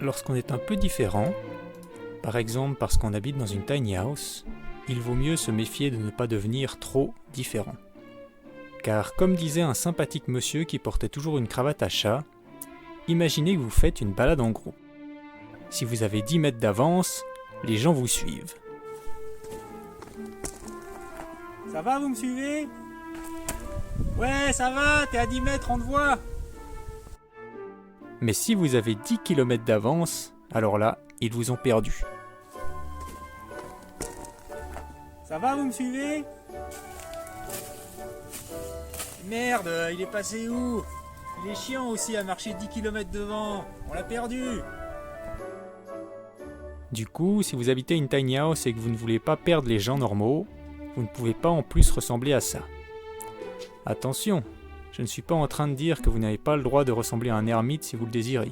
Lorsqu'on est un peu différent, par exemple parce qu'on habite dans une tiny house, il vaut mieux se méfier de ne pas devenir trop différent. Car comme disait un sympathique monsieur qui portait toujours une cravate à chat, imaginez que vous faites une balade en groupe. Si vous avez 10 mètres d'avance, les gens vous suivent. Ça va, vous me suivez? Ouais, ça va, t'es à 10 mètres, on te voit. Mais si vous avez 10 km d'avance, alors là, ils vous ont perdu. Ça va, vous me suivez? Merde, il est passé où? Il est chiant aussi à marcher 10 km devant. On l'a perdu. Du coup, si vous habitez une tiny house et que vous ne voulez pas perdre les gens normaux, vous ne pouvez pas en plus ressembler à ça. Attention, je ne suis pas en train de dire que vous n'avez pas le droit de ressembler à un ermite si vous le désirez.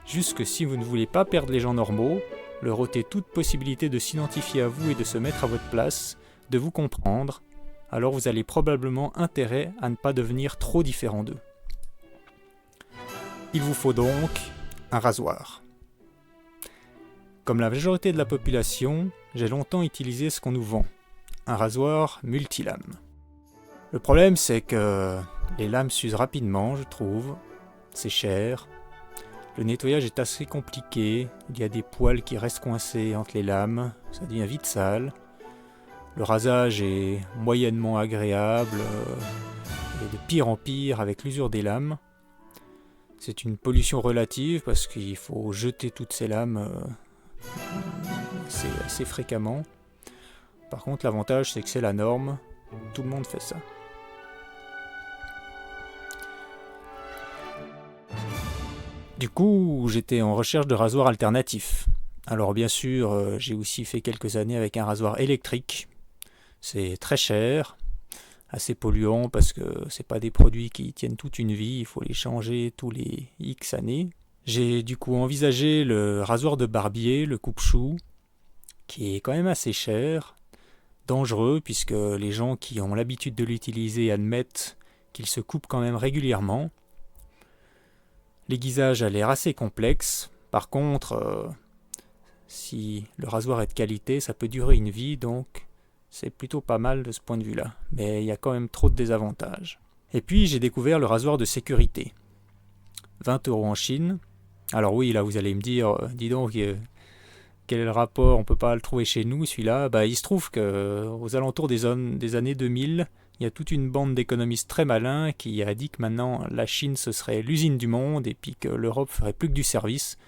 Juste que si vous ne voulez pas perdre les gens normaux, leur ôter toute possibilité de s'identifier à vous et de se mettre à votre place, de vous comprendre, alors vous allez probablement intérêt à ne pas devenir trop différent d'eux. Il vous faut donc un rasoir. Comme la majorité de la population, j'ai longtemps utilisé ce qu'on nous vend, un rasoir multilame. Le problème c'est que les lames s'usent rapidement, je trouve, c'est cher, le nettoyage est assez compliqué, il y a des poils qui restent coincés entre les lames, ça devient vite sale, le rasage est moyennement agréable, et de pire en pire avec l'usure des lames. C'est une pollution relative parce qu'il faut jeter toutes ces lames assez fréquemment. Par contre, l'avantage, c'est que c'est la norme. Tout le monde fait ça. Du coup, j'étais en recherche de rasoirs alternatifs. Alors bien sûr, j'ai aussi fait quelques années avec un rasoir électrique. C'est très cher, assez polluant parce que c'est pas des produits qui tiennent toute une vie, il faut les changer tous les X années. J'ai du coup envisagé le rasoir de barbier, le coupe-chou, qui est quand même assez cher, dangereux puisque les gens qui ont l'habitude de l'utiliser admettent qu'il se coupe quand même régulièrement. L'aiguisage a l'air assez complexe, par contre, si le rasoir est de qualité, ça peut durer une vie, donc c'est plutôt pas mal de ce point de vue-là, mais il y a quand même trop de désavantages. Et puis j'ai découvert le rasoir de sécurité. 20 € en Chine. Alors oui, là vous allez me dire, dis donc, quel est le rapport, on peut pas le trouver chez nous celui-là. Il se trouve qu'aux alentours des années 2000, il y a toute une bande d'économistes très malins qui a dit que maintenant la Chine ce serait l'usine du monde et puis que l'Europe ferait plus que du service.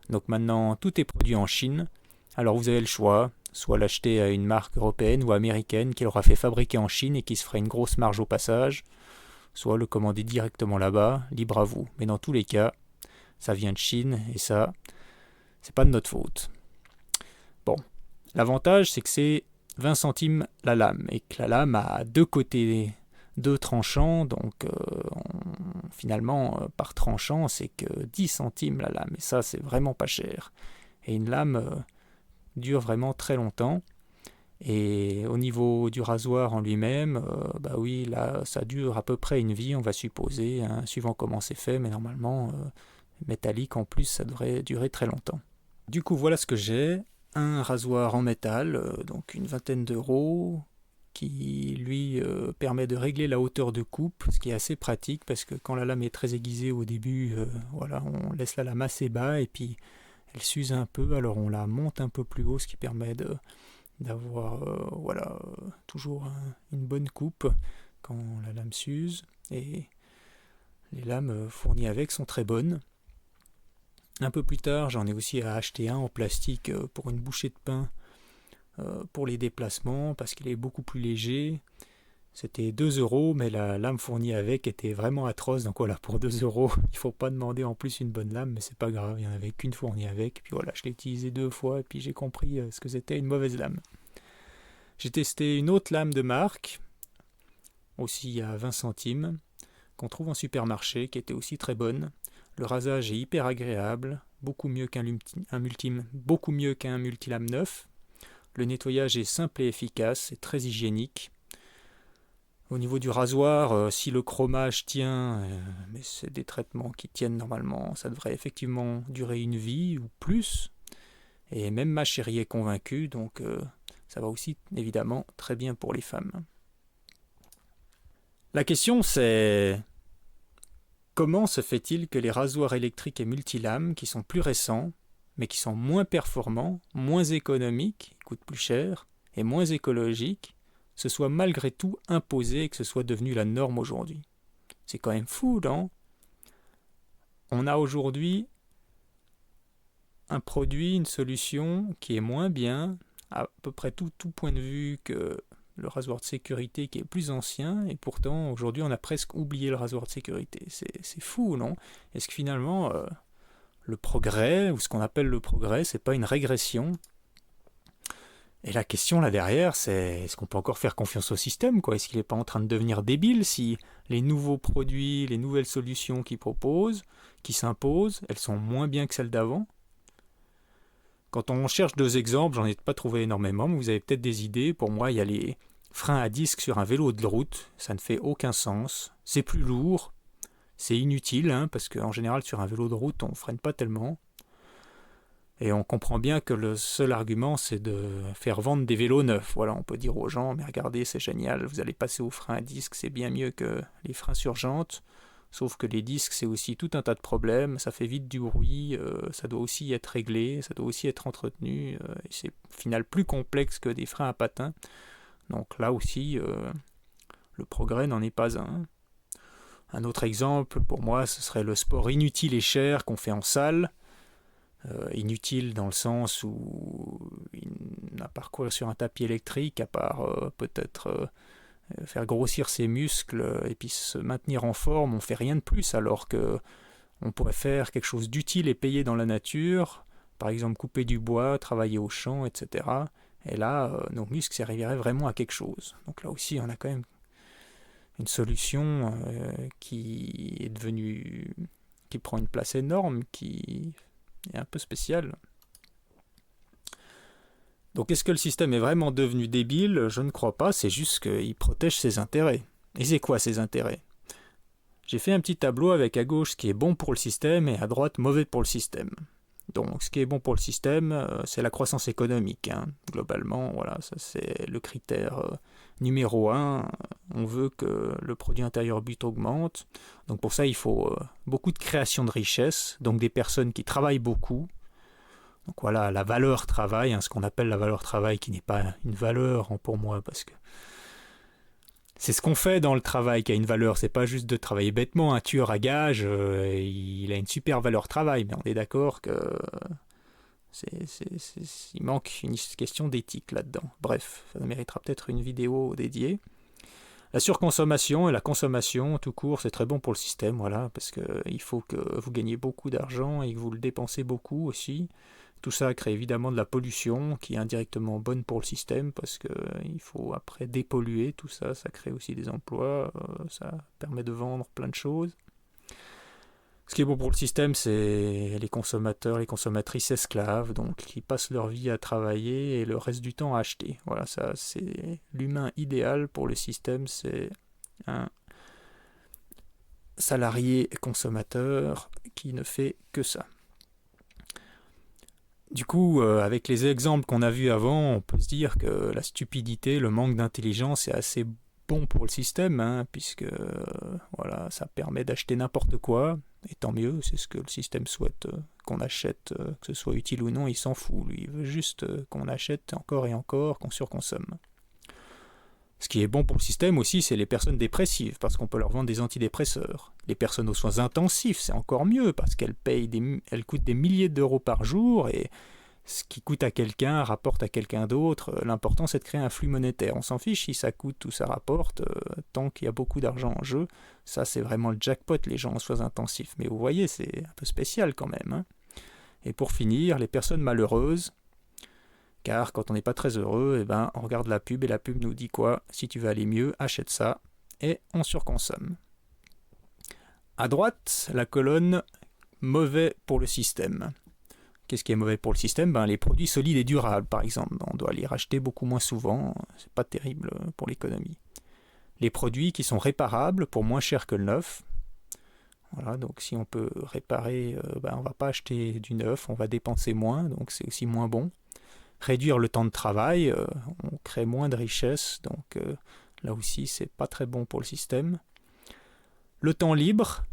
Donc maintenant tout est produit en Chine. Alors vous avez le choix, soit l'acheter à une marque européenne ou américaine qui l'aura fait fabriquer en Chine et qui se ferait une grosse marge au passage, soit le commander directement là-bas, libre à vous. Mais dans tous les cas, ça vient de Chine et ça, c'est pas de notre faute. Bon, l'avantage c'est que c'est 20 centimes la lame et que la lame a deux côtés, deux tranchants, donc finalement par tranchant c'est que 10 centimes la lame et ça c'est vraiment pas cher. Et une lame dure vraiment très longtemps. Et au niveau du rasoir en lui-même, oui, là, ça dure à peu près une vie, on va supposer, hein, suivant comment c'est fait, mais normalement, métallique en plus, ça devrait durer très longtemps. Du coup, voilà ce que j'ai. Un rasoir en métal, donc une vingtaine d'euros, qui lui permet de régler la hauteur de coupe, ce qui est assez pratique, parce que quand la lame est très aiguisée au début, on laisse la lame assez bas, et puis elle s'use un peu, alors on la monte un peu plus haut, ce qui permet d'avoir toujours une bonne coupe quand la lame s'use, et les lames fournies avec sont très bonnes. Un peu plus tard, j'en ai aussi acheté un en plastique pour une bouchée de pain pour les déplacements, parce qu'il est beaucoup plus léger. C'était 2 €, mais la lame fournie avec était vraiment atroce, donc voilà, pour 2 €, il faut pas demander en plus une bonne lame, mais c'est pas grave, il n'y en avait qu'une fournie avec, puis voilà, je l'ai utilisé 2 fois, et puis j'ai compris ce que c'était une mauvaise lame. J'ai testé une autre lame de marque, aussi à 20 centimes, qu'on trouve en supermarché, qui était aussi très bonne. Le rasage est hyper agréable, beaucoup mieux beaucoup mieux qu'un multilame neuf. Le nettoyage est simple et efficace, et très hygiénique. Au niveau du rasoir, si le chromage tient, mais c'est des traitements qui tiennent normalement, ça devrait effectivement durer une vie ou plus. Et même ma chérie est convaincue, donc ça va aussi évidemment très bien pour les femmes. La question c'est comment se fait-il que les rasoirs électriques et multilames, qui sont plus récents, mais qui sont moins performants, moins économiques, coûtent plus cher, et moins écologiques, se soient malgré tout imposés et que ce soit devenu la norme aujourd'hui? C'est quand même fou, non? On a aujourd'hui un produit, une solution qui est moins bien, à peu près tout point de vue que le rasoir de sécurité qui est plus ancien, et pourtant aujourd'hui on a presque oublié le rasoir de sécurité. C'est fou, non? Est-ce que finalement le progrès, ou ce qu'on appelle le progrès, c'est pas une régression? Et la question là derrière, c'est est-ce qu'on peut encore faire confiance au système, quoi? Est-ce qu'il n'est pas en train de devenir débile si les nouveaux produits, les nouvelles solutions qu'il propose, qui s'imposent, elles sont moins bien que celles d'avant? Quand on cherche 2 exemples, j'en ai pas trouvé énormément, mais vous avez peut-être des idées. Pour moi, il y a les freins à disque sur un vélo de route, ça ne fait aucun sens. C'est plus lourd, c'est inutile, parce qu'en général sur un vélo de route, on ne freine pas tellement. Et on comprend bien que le seul argument, c'est de faire vendre des vélos neufs. Voilà, on peut dire aux gens, mais regardez, c'est génial, vous allez passer aux freins à disque, c'est bien mieux que les freins sur jantes. Sauf que les disques, c'est aussi tout un tas de problèmes, ça fait vite du bruit, ça doit aussi être réglé, ça doit aussi être entretenu, et c'est au final plus complexe que des freins à patins. Donc là aussi, le progrès n'en est pas un. Un autre exemple, pour moi, ce serait le sport inutile et cher qu'on fait en salle. Inutile dans le sens où il n'a pas à courir sur un tapis électrique, à part peut-être faire grossir ses muscles et puis se maintenir en forme, on fait rien de plus, alors que on pourrait faire quelque chose d'utile et payé dans la nature, par exemple couper du bois, travailler au champ, etc. Et là, nos muscles serviraient vraiment à quelque chose. Donc là aussi, on a quand même une solution qui est devenue, qui prend une place énorme, qui est un peu spéciale. Donc est-ce que le système est vraiment devenu débile? Je ne crois pas, c'est juste qu'il protège ses intérêts. Et c'est quoi ses intérêts? J'ai fait un petit tableau avec à gauche ce qui est bon pour le système et à droite mauvais pour le système. Donc ce qui est bon pour le système, c'est la croissance économique. Globalement, voilà, ça c'est le critère numéro 1. On veut que le produit intérieur brut augmente. Donc pour ça, il faut beaucoup de création de richesse, donc des personnes qui travaillent beaucoup. Donc voilà, la valeur travail, ce qu'on appelle la valeur travail, qui n'est pas une valeur pour moi, parce que c'est ce qu'on fait dans le travail qui a une valeur, c'est pas juste de travailler bêtement. Un tueur à gages, il a une super valeur travail, mais on est d'accord que il manque une question d'éthique là-dedans. Bref, ça méritera peut-être une vidéo dédiée. La surconsommation et la consommation tout court, c'est très bon pour le système, voilà, parce qu'il faut que vous gagniez beaucoup d'argent et que vous le dépensez beaucoup aussi. Tout ça crée évidemment de la pollution qui est indirectement bonne pour le système parce qu'il faut après dépolluer tout ça, ça crée aussi des emplois, ça permet de vendre plein de choses. Ce qui est bon pour le système, c'est les consommateurs, les consommatrices esclaves, donc qui passent leur vie à travailler et le reste du temps à acheter. Voilà, ça c'est l'humain idéal pour le système, c'est un salarié consommateur qui ne fait que ça. Du coup, avec les exemples qu'on a vus avant, on peut se dire que la stupidité, le manque d'intelligence est assez bon pour le système, puisque voilà, ça permet d'acheter n'importe quoi, et tant mieux, c'est ce que le système souhaite qu'on achète, que ce soit utile ou non, il s'en fout, lui, il veut juste qu'on achète encore et encore, qu'on surconsomme. Ce qui est bon pour le système aussi, c'est les personnes dépressives, parce qu'on peut leur vendre des antidépresseurs. Les personnes aux soins intensifs, c'est encore mieux, parce qu'elles coûtent des milliers d'euros par jour, et ce qui coûte à quelqu'un rapporte à quelqu'un d'autre. L'important, c'est de créer un flux monétaire. On s'en fiche si ça coûte ou ça rapporte, tant qu'il y a beaucoup d'argent en jeu. Ça, c'est vraiment le jackpot, les gens en soins intensifs. Mais vous voyez, c'est un peu spécial quand même. Et pour finir, les personnes malheureuses, car quand on n'est pas très heureux, on regarde la pub et la pub nous dit quoi? Si tu veux aller mieux, achète ça et on surconsomme. À droite, la colonne mauvais pour le système. Qu'est-ce qui est mauvais pour le système? Les produits solides et durables, par exemple. On doit les racheter beaucoup moins souvent, c'est pas terrible pour l'économie. les produits qui sont réparables pour moins cher que le neuf. Voilà, donc si on peut réparer, on ne va pas acheter du neuf, on va dépenser moins, donc c'est aussi moins bon. Réduire le temps de travail, on crée moins de richesse, donc là aussi c'est pas très bon pour le système. Le temps libre,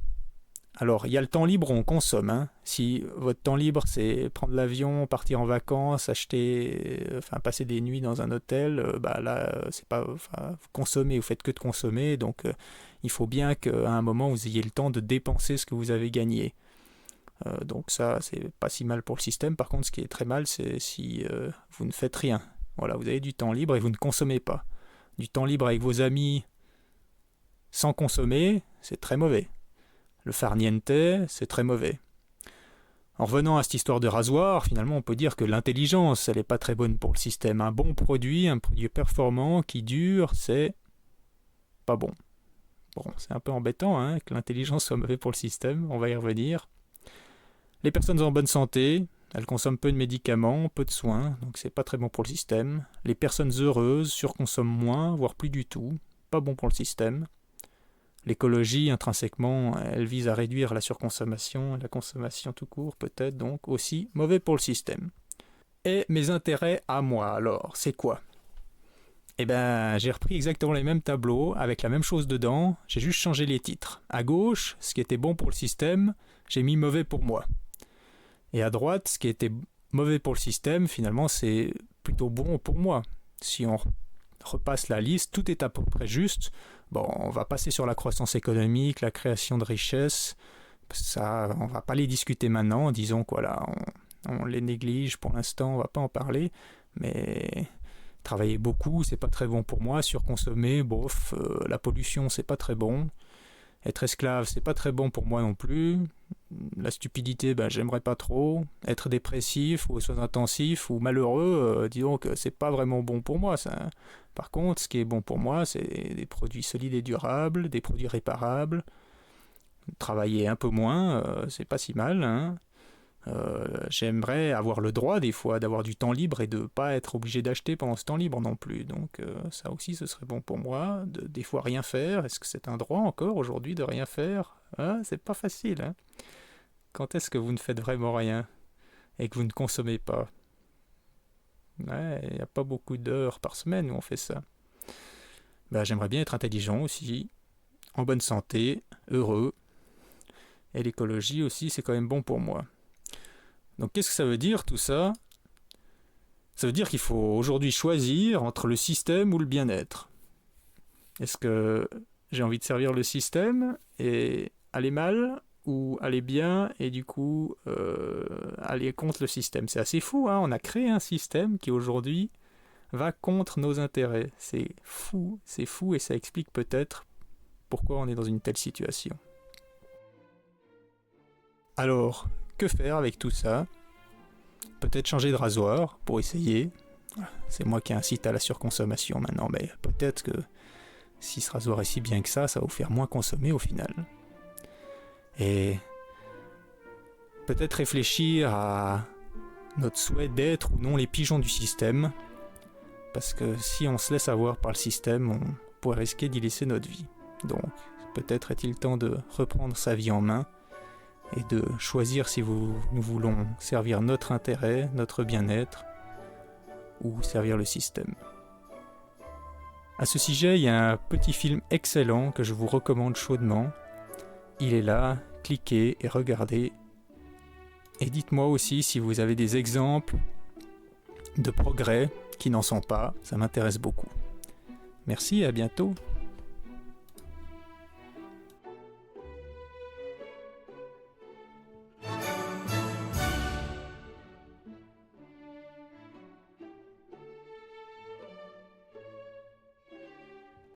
alors il y a le temps libre où on consomme, hein. Si votre temps libre c'est prendre l'avion, partir en vacances, passer des nuits dans un hôtel, là c'est pas, vous consommez, vous faites que de consommer, donc il faut bien qu'à un moment vous ayez le temps de dépenser ce que vous avez gagné. Donc ça c'est pas si mal pour le système. Par contre ce qui est très mal c'est si vous ne faites rien. Voilà, vous avez du temps libre et vous ne consommez pas. Du temps libre avec vos amis sans consommer, c'est très mauvais. Le far niente, c'est très mauvais. En revenant à cette histoire de rasoir, finalement on peut dire que l'intelligence elle n'est pas très bonne pour le système. Un bon produit, un produit performant qui dure, c'est pas bon. Bon, c'est un peu embêtant hein, que l'intelligence soit mauvaise pour le système, on va y revenir. Les personnes en bonne santé, elles consomment peu de médicaments, peu de soins, donc c'est pas très bon pour le système. Les personnes heureuses surconsomment moins, voire plus du tout, pas bon pour le système. L'écologie, intrinsèquement, elle vise à réduire la surconsommation, la consommation tout court peut-être, donc aussi mauvais pour le système. Et mes intérêts à moi, alors, c'est quoi ? Eh ben, j'ai repris exactement les mêmes tableaux, avec la même chose dedans, j'ai juste changé les titres. À gauche, ce qui était bon pour le système, j'ai mis mauvais pour moi. Et à droite, ce qui était mauvais pour le système, finalement, c'est plutôt bon pour moi. Si on repasse la liste, tout est à peu près juste. Bon, on va passer sur la croissance économique, la création de richesses. Ça, on va pas les discuter maintenant. Disons que voilà, on les néglige pour l'instant, on va pas en parler. Mais travailler beaucoup, c'est pas très bon pour moi. Surconsommer, bof, la pollution, c'est pas très bon. Être esclave, c'est pas très bon pour moi non plus. La stupidité, j'aimerais pas trop. Être dépressif ou aux soins intensifs ou malheureux, disons que c'est pas vraiment bon pour moi ça. Par contre, ce qui est bon pour moi, c'est des produits solides et durables, des produits réparables. Travailler un peu moins, c'est pas si mal, hein. J'aimerais avoir le droit des fois d'avoir du temps libre et de pas être obligé d'acheter pendant ce temps libre non plus, donc ça aussi ce serait bon pour moi, de des fois rien faire. Est-ce que c'est un droit encore aujourd'hui de rien faire? C'est pas facile, hein. Quand est-ce que vous ne faites vraiment rien et que vous ne consommez pas? Il n'y a pas beaucoup d'heures par semaine où on fait ça. J'aimerais bien être intelligent aussi, en bonne santé, heureux, et l'écologie aussi c'est quand même bon pour moi. Donc qu'est-ce que ça veut dire tout ça? Ça veut dire qu'il faut aujourd'hui choisir entre le système ou le bien-être. Est-ce que j'ai envie de servir le système et aller mal, ou aller bien et du coup aller contre le système? C'est assez fou, hein. On a créé un système qui aujourd'hui va contre nos intérêts. C'est fou et ça explique peut-être pourquoi on est dans une telle situation. Alors, que faire avec tout ça? Peut-être changer de rasoir pour essayer. C'est moi qui incite à la surconsommation maintenant, mais peut-être que si ce rasoir est si bien que ça va vous faire moins consommer au final. Et peut-être réfléchir à notre souhait d'être ou non les pigeons du système, parce que si on se laisse avoir par le système, on pourrait risquer d'y laisser notre vie. Donc peut-être est-il temps de reprendre sa vie en main et de choisir si nous voulons servir notre intérêt, notre bien-être, ou servir le système. À ce sujet, il y a un petit film excellent que je vous recommande chaudement. Il est là, cliquez et regardez. Et dites-moi aussi si vous avez des exemples de progrès qui n'en sont pas, ça m'intéresse beaucoup. Merci et à bientôt.